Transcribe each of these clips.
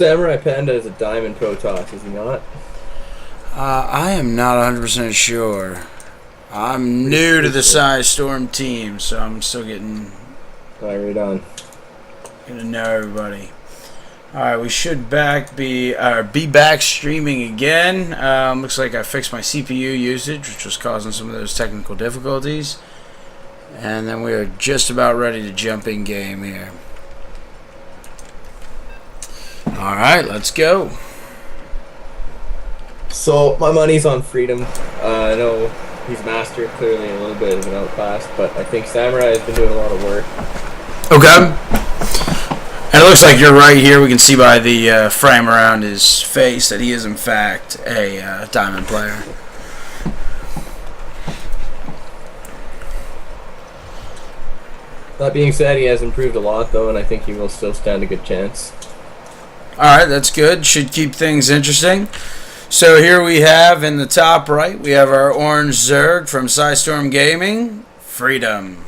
Samura1Panda is a diamond Protoss, is he not? I am not 100% sure. I'm new to the Storm team, so I'm still getting Alright, right on. to know everybody. Alright, we should be back streaming again. Looks like I fixed my CPU usage, which was causing some of those technical difficulties. And then we are just about ready to jump in game here. Alright, let's go. So, my money's on Freedom. I know he's master, clearly a little bit of an outclass, but I think Samurai has been doing a lot of work. Okay. And it looks like you're right here. We can see by the frame around his face that he is, in fact, a diamond player. That being said, he has improved a lot, though, and I think he will still stand a good chance. Alright, that's good. Should keep things interesting. So here we have, in the top right, we have our orange Zerg from Storm Gaming, Freedom.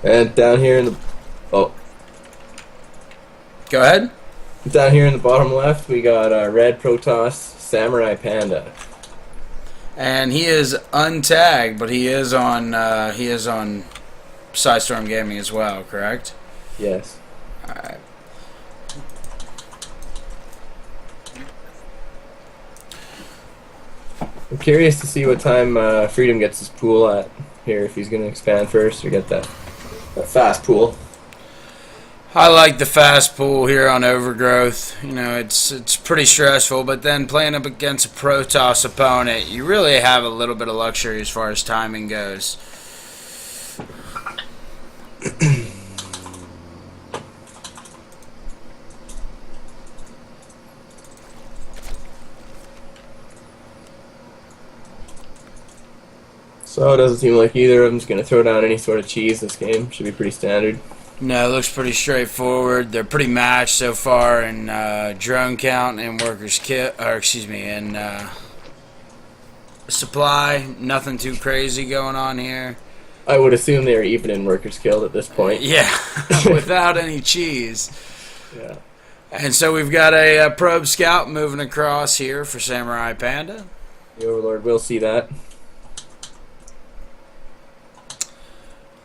And down here in the... Oh. Go ahead. Down here in the bottom left, we got red Protoss Samura1Panda. And he is untagged, but he is on Storm Gaming as well, correct? Yes. Alright. I'm curious to see what time Freedom gets his pool at here, if he's going to expand first or get that fast pool. I like the fast pool here on Overgrowth. You know, it's pretty stressful, but then playing up against a Protoss opponent, you really have a little bit of luxury as far as timing goes. So it doesn't seem like either of them's going to throw down any sort of cheese this game. Should be pretty standard. No, it looks pretty straightforward. They're pretty matched so far in drone count and workers kit, or excuse me, in supply. Nothing too crazy going on here. I would assume they're even in workers killed at this point. Yeah, without any cheese. Yeah. And so we've got a probe scout moving across here for Samura1Panda. The Overlord will see that.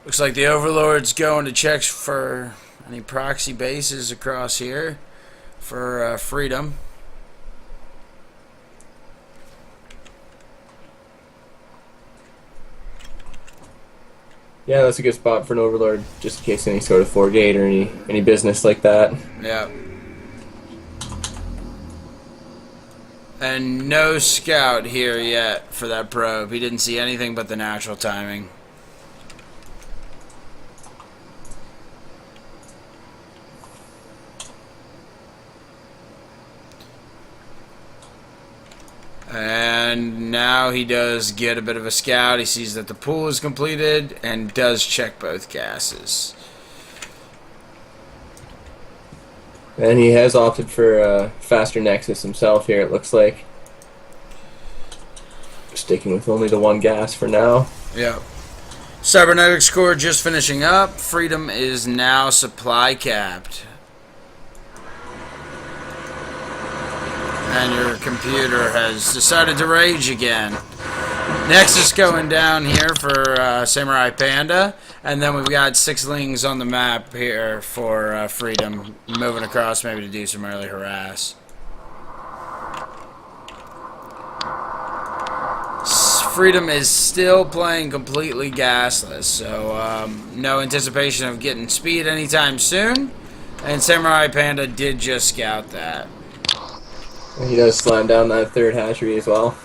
Looks like the Overlord's going to check for any proxy bases across here for Freedom. Yeah, that's a good spot for an Overlord, just in case any sort of 4-gate or any business like that. Yeah. And no scout here yet for that probe. He didn't see anything but the natural timing. And now he does get a bit of a scout. He sees that the pool is completed and does check both gases. And he has opted for a faster Nexus himself here, it looks like. Sticking with only the one gas for now. Yep. Cybernetics core just finishing up. Freedom is now supply capped. And your computer has decided to rage again. Nexus going down here for Samura1Panda. And then we've got 6 lings on the map here for Freedom. Moving across maybe to do some early harass. Freedom is still playing completely gasless. So no anticipation of getting speed anytime soon. And Samura1Panda did just scout that. He does slam down that third hatchery as well.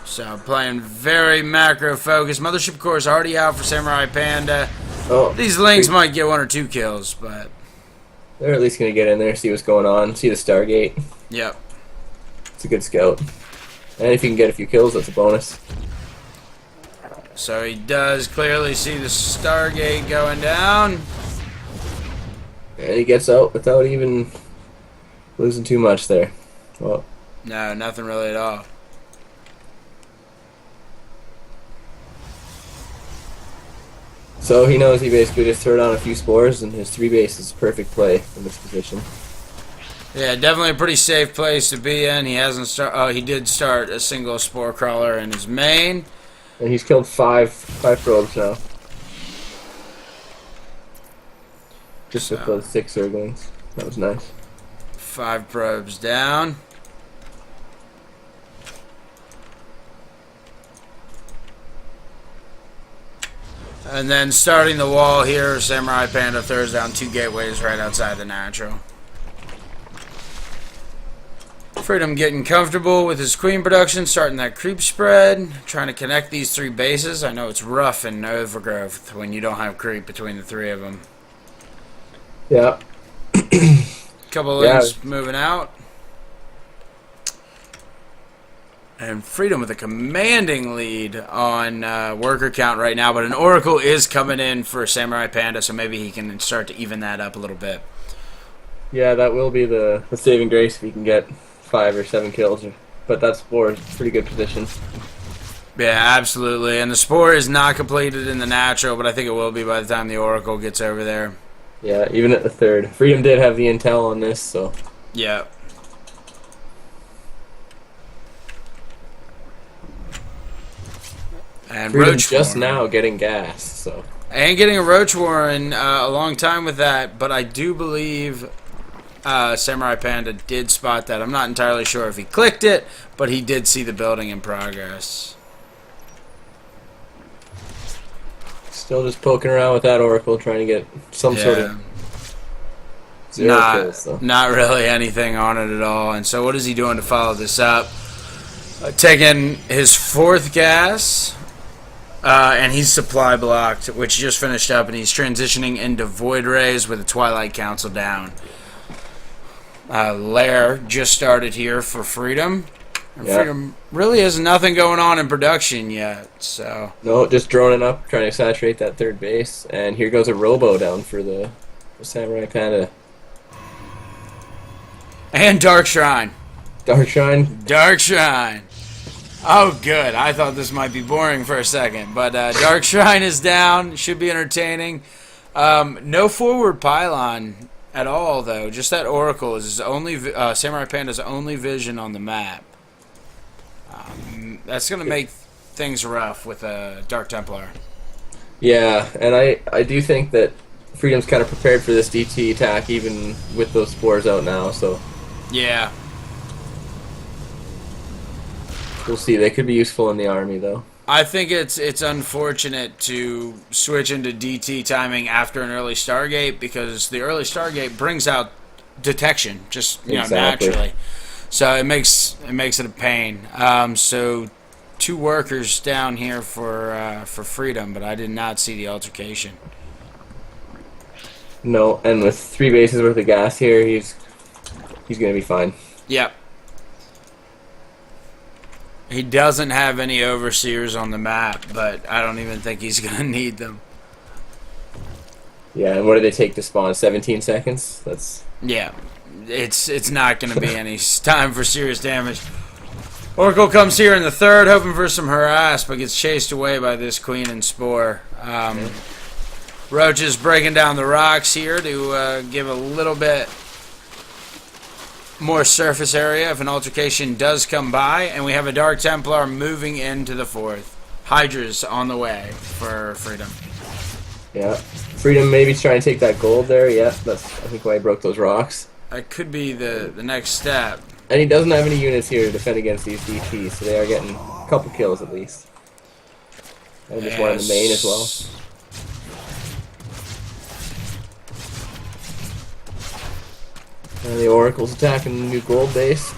So playing very macro focused. Mothership core is already out for Samura1Panda. Oh, these links might get 1 or 2 kills, but they're at least going to get in there, see what's going on, see the Stargate. Yep. It's a good scout. And if you can get a few kills, that's a bonus. So he does clearly see the Stargate going down. And he gets out without even losing too much there. Well, no, nothing really at all. So he knows he basically just threw down a few spores, and his 3 base is perfect play in this position. Yeah, definitely a pretty safe place to be in. He hasn't start. Oh, he did start a single spore crawler in his main. And he's killed five probes now. Just with those 6 Zerglings. That was nice. 5 probes down. And then starting the wall here, Samura1Panda throws down 2 gateways right outside the natural. Freedom getting comfortable with his queen production, starting that creep spread, trying to connect these 3 bases. I know it's rough in Overgrowth when you don't have creep between the 3 of them. Yeah. Couple of links moving out. And Freedom with a commanding lead on worker count right now, but an Oracle is coming in for Samura1Panda, so maybe he can start to even that up a little bit. Yeah, that will be the saving grace if he can get 5 or 7 kills. But that Spore is pretty good position. Yeah, absolutely. And the Spore is not completed in the natural, but I think it will be by the time the Oracle gets over there. Yeah, even at the 3rd. Freedom did have the intel on this, so... Yeah. And Freedom Roach just Warren. now getting gas, so... And getting a Roach Warren a long time with that, but I do believe Samura1Panda did spot that. I'm not entirely sure if he clicked it, but he did see the building in progress. Still just poking around with that Oracle, trying to get some sort of 0 kills. So. Not really anything on it at all. And so what is he doing to follow this up? Taking his 4th gas, and he's supply blocked, which just finished up, and he's transitioning into Void Rays with the Twilight Council down. Lair just started here for Freedom. And Freedom really has nothing going on in production yet, so... No, just droning up, trying to saturate that 3rd base. And here goes a Robo down for the Samura1Panda. And Dark Shrine. Dark Shrine? Dark Shrine. Oh, good. I thought this might be boring for a second. But Dark Shrine is down. Should be entertaining. No forward pylon at all, though. Just that Oracle is only Samura1Panda's only vision on the map. That's going to make things rough with a Dark Templar. Yeah, and I do think that Freedom's kind of prepared for this DT attack, even with those spores out now, so... Yeah. We'll see. They could be useful in the army, though. I think it's unfortunate to switch into DT timing after an early Stargate, because the early Stargate brings out detection, just know, naturally. So it makes it a pain. So 2 workers down here for Freedom, but I did not see the altercation. No, and with 3 bases worth of gas here, he's gonna be fine. Yep. He doesn't have any overseers on the map, but I don't even think he's gonna need them. Yeah, and what do they take to spawn? 17 seconds? That's... Yeah. It's not going to be any time for serious damage. Oracle comes here in the 3rd, hoping for some harass, but gets chased away by this Queen and Spore. Roach is breaking down the rocks here to give a little bit more surface area if an altercation does come by, and we have a Dark Templar moving into the 4th. Hydra's on the way for Freedom. Yeah. Freedom maybe trying to take that gold there. Yeah, that's I think why he broke those rocks. That could be the next step. And he doesn't have any units here to defend against these DTs, so they are getting a couple kills at least. And just one in the main as well. And the Oracle's attacking the new gold base.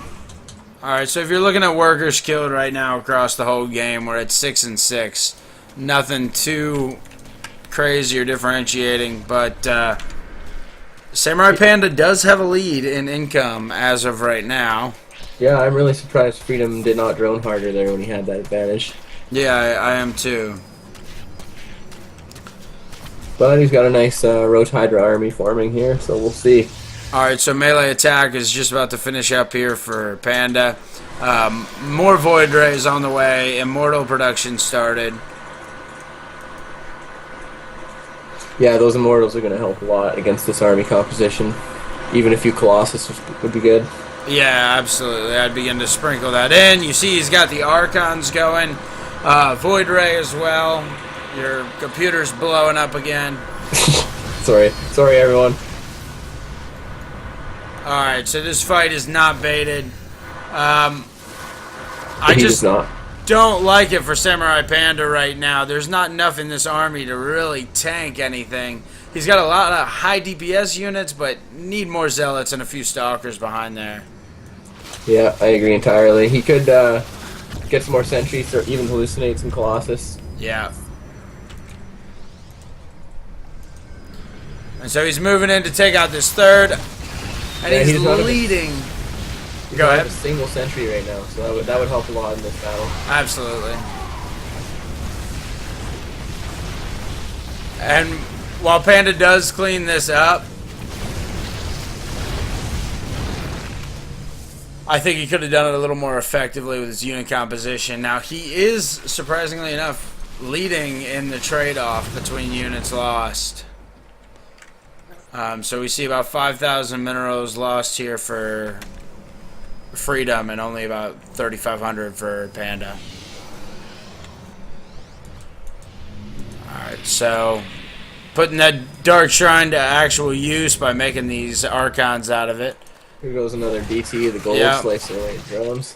Alright, so if you're looking at workers killed right now across the whole game, we're at 6 and 6. Nothing too crazy or differentiating, but Samura1Panda does have a lead in income as of right now. Yeah, I'm really surprised Freedom did not drone harder there when he had that advantage. Yeah, I am too. But he's got a nice Roach Hydra army forming here, so we'll see. Alright, so melee attack is just about to finish up here for Panda. More Void Rays on the way. Immortal production started. Yeah, those Immortals are going to help a lot against this army composition. Even a few Colossus would be good. Yeah, absolutely. I'd begin to sprinkle that in. You see he's got the Archons going. Void Ray as well. Your computer's blowing up again. Sorry everyone. Alright, so this fight is not baited. I He just does not. don't like it for Samura1Panda right now. There's not enough in this army to really tank anything. He's got a lot of high DPS units, but need more Zealots and a few Stalkers behind there. Yeah, I agree entirely. He could get some more sentries or even hallucinate some Colossus. Yeah. And so he's moving in to take out this third. And Yeah, he's he's not leading. He's Go not ahead. a single sentry right now, so that would help a lot in this battle. Absolutely. And while Panda does clean this up, I think he could have done it a little more effectively with his unit composition. Now, he is, surprisingly enough, leading in the trade-off between units lost. So we see about 5,000 minerals lost here for Freedom and only about 3,500 for Panda. Alright, so putting that Dark Shrine to actual use by making these Archons out of it. Here goes another DT, the gold Yeah. slicer away drones.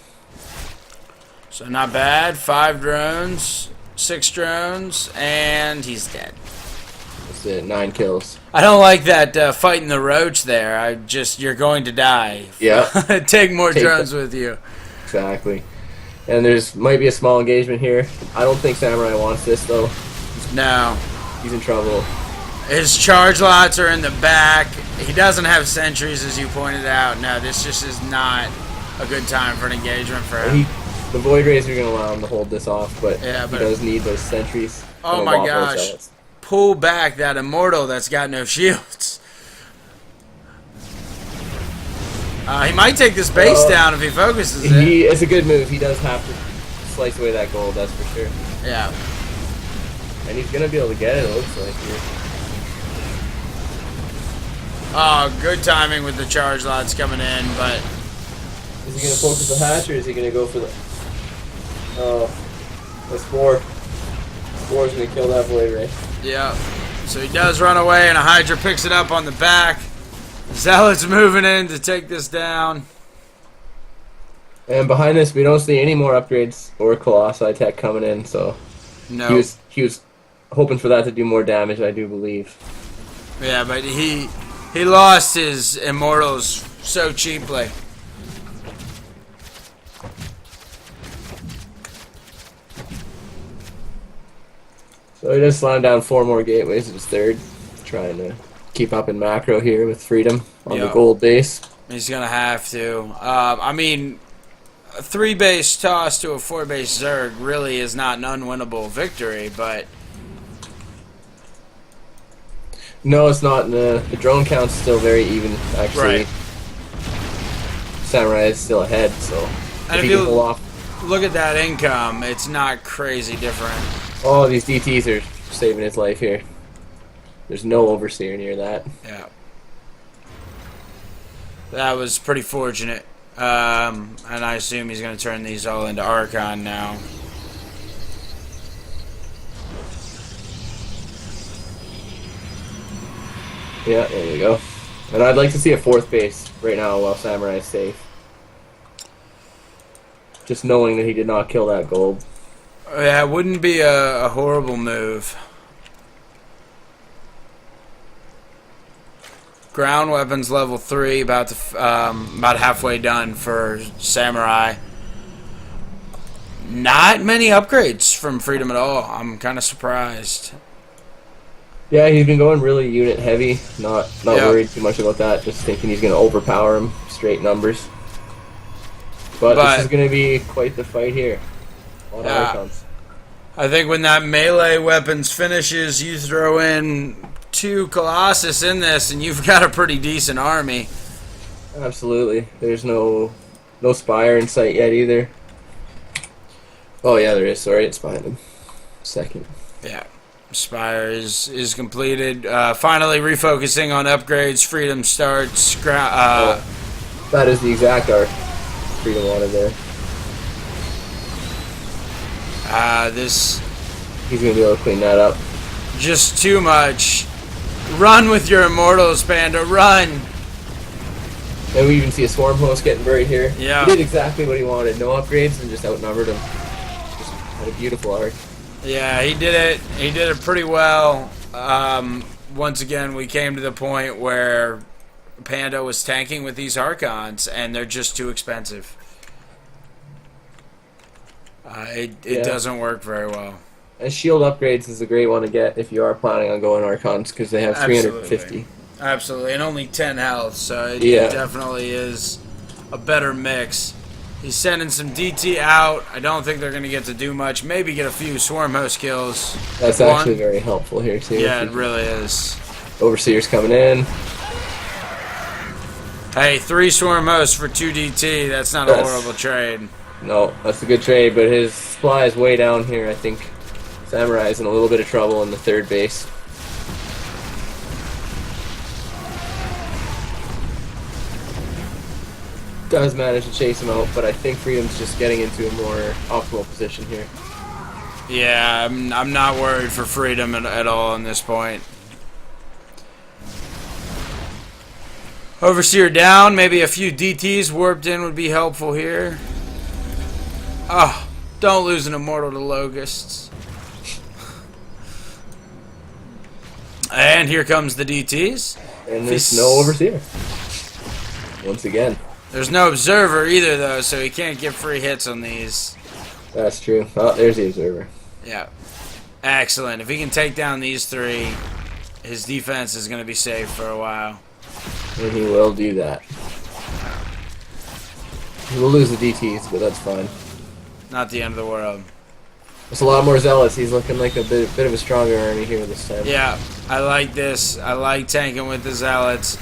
So not bad. 5 drones, 6 drones, and he's dead. That's it, 9 kills. I don't like that fighting the roach there. You're going to die. Yeah. Take more Take drones them. with you. Exactly. And there's might be a small engagement here. I don't think Samurai wants this though. No. He's in trouble. His charge lots are in the back. He doesn't have sentries, as you pointed out. No, this just is not a good time for an engagement for him. The Void Rays are going to allow him to hold this off, but, Yeah, but- he does need those sentries. Oh and a my lot more gosh. zealots. Pull back that Immortal that's got no shields. He might take this base down if he focuses it. It's a good move. He does have to slice away that gold, that's for sure. Yeah. And he's going to be able to get it looks like here. Oh, good timing with the charge lots coming in, but Is he going to focus the hatch or is he going to go for the... Oh, that's 4. 4 is going to kill that Void Ray. yeah. So he does run away, and a Hydra picks it up on the back. Zealot's moving in to take this down. And behind this, we don't see any more upgrades or Colossi tech coming in, so... No. He was hoping for that to do more damage, I do believe. Yeah, but he lost his Immortals so cheaply. So he just slammed down 4 more gateways at his third. Trying to keep up in macro here with Freedom on the Yeah. gold base. He's going to have to. I mean, a 3-base toss to a 4-base Zerg really is not an unwinnable victory, but... No, it's not. The drone count's still very even, actually. Right. Samurai is still ahead, so And if if he can you pull off... look at that income, it's not crazy different. Oh, these DTs are saving his life here. There's no Overseer near that. Yeah. That was pretty fortunate. And I assume he's going to turn these all into Archon now. Yeah, there you go. And I'd like to see a 4th base right now while Samurai is safe. Just knowing that he did not kill that gold. Yeah, it wouldn't be a horrible move. Ground weapons level 3, about halfway done for Samurai. Not many upgrades from Freedom at all. I'm kind of surprised. Yeah, he's been going really unit heavy. Not Yeah. worried too much about that. Just thinking he's going to overpower him. Straight numbers. But this is going to be quite the fight here. A lot of Yeah. icons. I think when that melee weapons finishes, you throw in 2 Colossus in this, and you've got a pretty decent army. Absolutely. There's no Spire in sight yet either. Oh yeah, there is. Sorry, it's behind him. Second. Yeah. Spire is completed. Finally refocusing on upgrades. Freedom starts. That is the exact arc Freedom wanted there. This He's going to be able to clean that up. just too much. Run with your immortals, Panda. Run. And we even see a Swarm Host getting buried here. Yeah. He did exactly what he wanted. No upgrades and just outnumbered him. Just had a beautiful arc. Yeah, he did it. He did it pretty well. Once again, we came to the point where Panda was tanking with these Archons, and they're just too expensive. It doesn't work very well. And shield upgrades is a great one to get if you are planning on going Archons, because they have 350. Absolutely, and only 10 health, so it definitely is a better mix. He's sending some DT out. I don't think they're going to get to do much. Maybe get a few Swarm Host kills. That's actually very helpful here, too. Yeah, it really is. Overseer's coming in. Hey, 3 Swarm Hosts for 2 DT. That's not a horrible trade. No, that's a good trade, but his supply is way down here. I think Samurai's in a little bit of trouble in the third base. Does manage to chase him out, but I think Freedom's just getting into a more optimal position here. Yeah, I'm not worried for Freedom at all in this point. Overseer down, maybe a few DTs warped in would be helpful here. Oh, don't lose an immortal to Locusts. And here comes the DTs. And there's no Overseer. Once again. There's no Observer either, though, so he can't get free hits on these. That's true. Oh, there's the Observer. Yeah. Excellent. If he can take down these 3, his defense is going to be safe for a while. And he will do that. He will lose the DTs, but that's fine. Not the end of the world. There's a lot more Zealots. He's looking like a bit of a stronger army here this time. Yeah, I like this. I like tanking with the Zealots.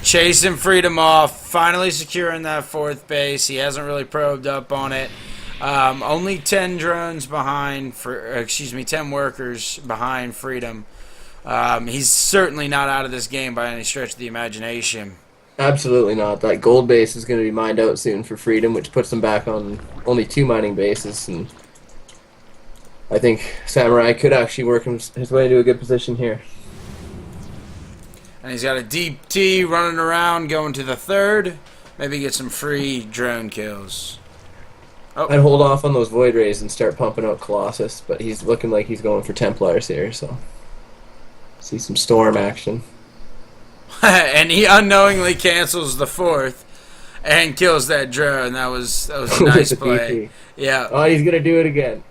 Chasing Freedom off. Finally securing that 4th base. He hasn't really probed up on it. Only 10 drones behind, 10 workers behind Freedom. He's certainly not out of this game by any stretch of the imagination. Absolutely not. That gold base is going to be mined out soon for Freedom, which puts them back on only 2 mining bases. And I think Samurai could actually work his way into a good position here. And he's got a deep T running around, going to the 3rd. Maybe get some free drone kills. Oh. I'd hold off on those Void Rays and start pumping out Colossus, but he's looking like he's going for Templars here, so see some Storm action. And he unknowingly cancels the 4th and kills that drone. That was a nice play. Yeah. Oh, he's gonna do it again.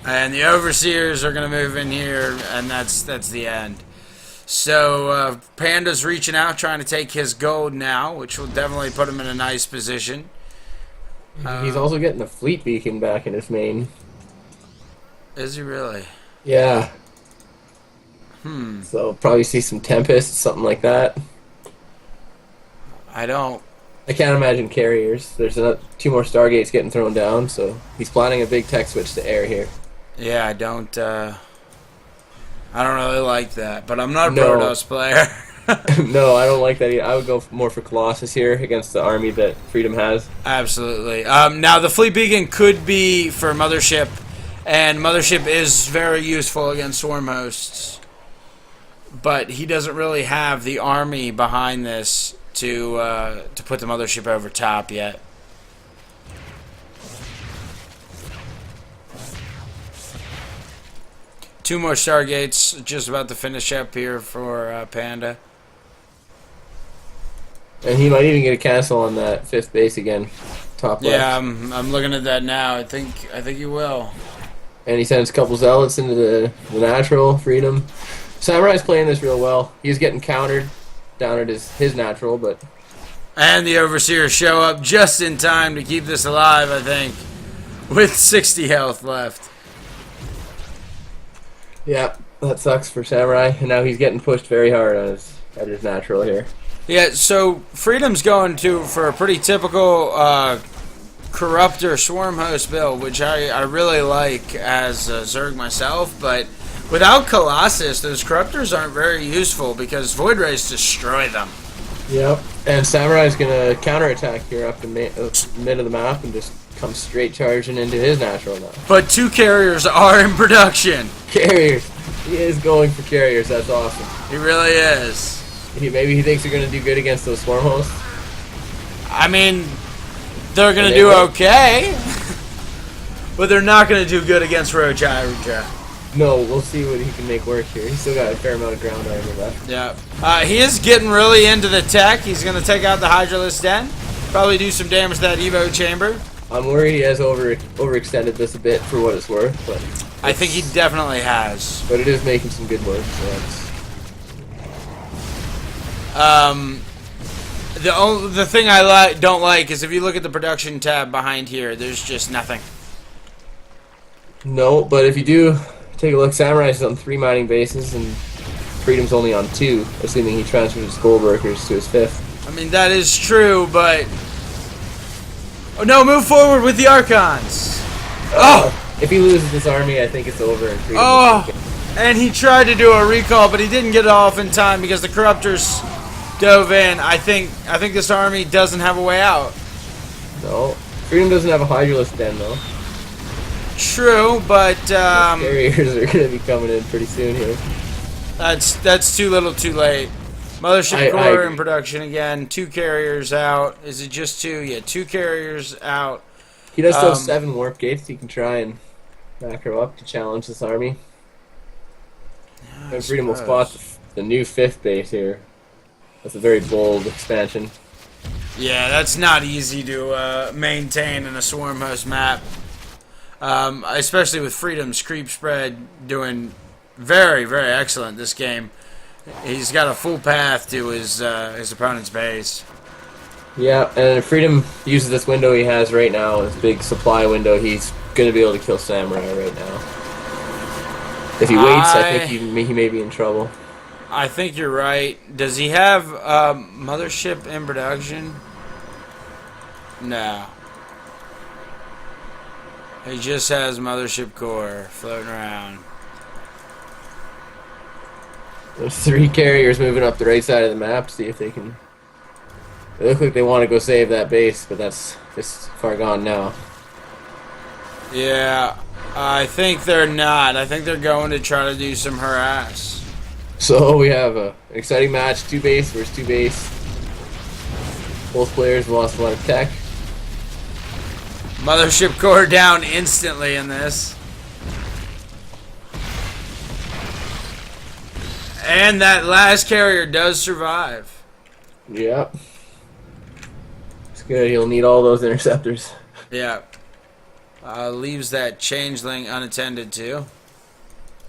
And the Overseers are going to move in here, and that's the end. So Panda's reaching out, trying to take his gold now, which will definitely put him in a nice position. He's also getting the Fleet Beacon back in his main. Is he really? Yeah. So probably see some Tempest, something like that. I can't imagine carriers. There's 2 more Stargates getting thrown down, so he's planning a big tech switch to air here. Yeah, I don't really like that, but I'm not a Protoss player. No, I don't like that either. I would go more for Colossus here against the army that Freedom has. Absolutely. Now, the Fleet Beacon could be for Mothership, and Mothership is very useful against Swarm Hosts. But he doesn't really have the army behind this to put the Mothership over top yet. Two more Stargates just about to finish up here for Panda. And he might even get a cancel on that 5th base again. Top left. Yeah, I'm looking at that now. I think he will. And he sends a couple Zealots into the natural, Freedom. Samurai's playing this real well. He's getting countered down at his natural, but... And the Overseers show up just in time to keep this alive, I think. With 60 health left. Yeah, that sucks for Samurai. And now he's getting pushed very hard on his natural here. Yeah, so Freedom's going for a pretty typical Corruptor Swarm Host build, which I really like as a Zerg myself, but without Colossus, those Corruptors aren't very useful because Void Rays destroy them. Yep. And Samurai's gonna counterattack here up the mid of the map and just come straight charging into his natural now. But 2 carriers are in production. Carriers. He is going for carriers. That's awesome. He really is. Maybe he thinks they're gonna do good against those swarm hosts. I mean, they're gonna do okay, but they're not gonna do good against Roja. No, we'll see what he can make work here. He's still got a fair amount of ground armor left. Yeah. He is getting really into the tech. He's going to take out the Hydralisk Den. Probably do some damage to that Evo chamber. I'm worried he has overextended this a bit for what it's worth, but I think he definitely has. But it is making some good work, so that's... The thing I don't like is if you look at the production tab behind here, there's just nothing. No, but if you do take a look, Samurai's on 3 mining bases and Freedom's only on 2, assuming he transfers his gold workers to his 5th. I mean, that is true, but... Oh, no, move forward with the Archons! Oh! If he loses this army, I think it's over and Freedom and he tried to do a recall, but he didn't get it off in time because the Corruptors dove in. I think this army doesn't have a way out. No. Freedom doesn't have a Hydralisk Den, though. True, but carriers are going to be coming in pretty soon here. That's too little, too late. Mothership core in production again. 2 carriers out. Is it just 2? Yeah, 2 carriers out. He does still have 7 warp gates. He can try and macro up to challenge this army. And Freedom will spot the new 5th base here. That's a very bold expansion. Yeah, that's not easy to maintain in a swarm host map. Especially with Freedom's creep spread doing very, very excellent this game. He's got a full path to his opponent's base. Yeah, and if Freedom uses this window he has right now, this big supply window, he's going to be able to kill Samurai right now. If he waits, I think he may be in trouble. I think you're right. Does he have Mothership in production? No. He just has Mothership core floating around. There's 3 carriers moving up the right side of the map. See if they can... They look like they want to go save that base, but that's just far gone now. Yeah, I think they're not. I think they're going to try to do some harass. So we have an exciting match. 2 base versus 2 base. Both players lost a lot of tech. Mothership core down instantly in this. And that last carrier does survive. Yep. It's good. He'll need all those interceptors. Yeah. Leaves that changeling unattended too.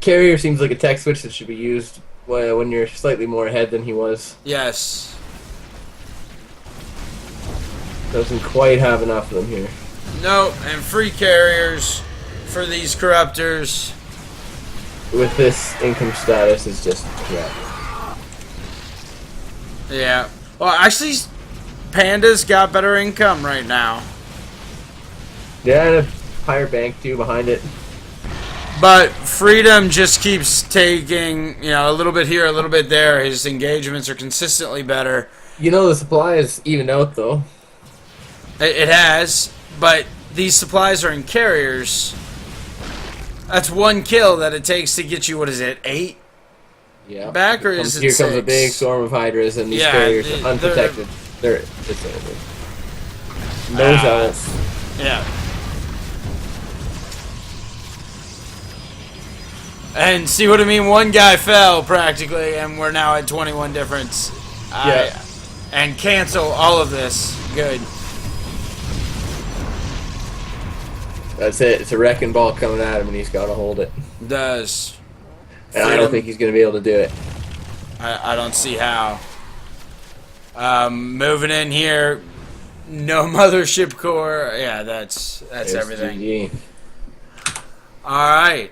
Carrier seems like a tech switch that should be used when you're slightly more ahead than he was. Yes. Doesn't quite have enough of them here. No, and free carriers for these corruptors. With this income status is just crap. Yeah. Well, actually, Panda's got better income right now. Yeah, and a higher bank too behind it. But Freedom just keeps taking, a little bit here, a little bit there. His engagements are consistently better. You know, the supply is evened out though. It has, but these supplies are in carriers. That's 1 kill that it takes to get you, what is it, 8? Yeah. Back, or is it Here 6? comes a big swarm of hydras, and these carriers are unprotected. It's over. No zealots. Yeah. And see what I mean? 1 guy fell practically, and we're now at 21 difference. Yeah. And cancel all of this. Good. That's it. It's a wrecking ball coming at him, and he's got to hold it. Does. And I don't think he's going to be able to do it. I don't see how. Moving in here. No mothership core. Yeah, that's everything. GG. All right.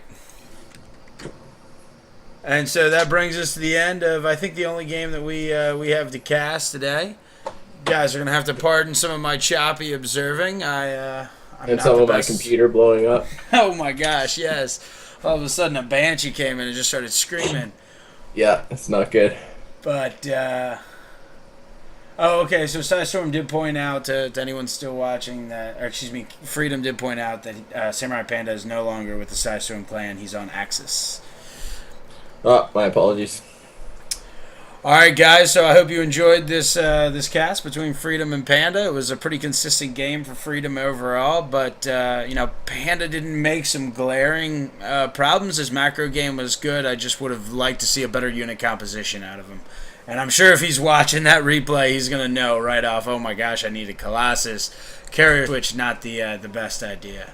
And so that brings us to the end of, I think, the only game that we have to cast today. guys are gonna have to pardon some of my choppy observing. I'm And not some the of my best. computer blowing up. Oh my gosh, yes. All of a sudden, a banshee came in and just started screaming. Yeah, it's not good. But oh, okay. So Storm did point out to anyone still watching that, or excuse me, Freedom did point out that Samurai Panda is no longer with the Storm clan. He's on Axis. Oh, my apologies. All right, guys. So I hope you enjoyed this this cast between Freedom and Panda. It was a pretty consistent game for Freedom overall, but you know, Panda didn't make some glaring problems. His macro game was good. I just would have liked to see a better unit composition out of him. And I'm sure if he's watching that replay, he's gonna know right off. Oh my gosh, I need a Colossus carrier switch. Not the best idea.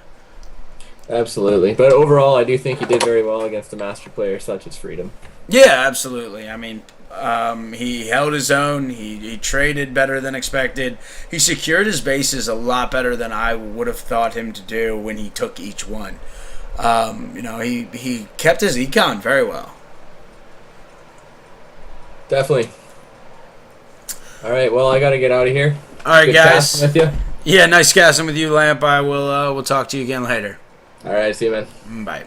Absolutely. But overall, I do think he did very well against a master player such as Freedom. Yeah, absolutely. I mean, he held his own. He traded better than expected. He secured his bases a lot better than I would have thought him to do when he took each one. You know, he kept his econ very well. Definitely. All right, well, I got to get out of here. All right, Good guys. casting with you. Yeah, nice casting with you, Lamp. I will. We'll talk to you again later. All right, see you, man. Bye.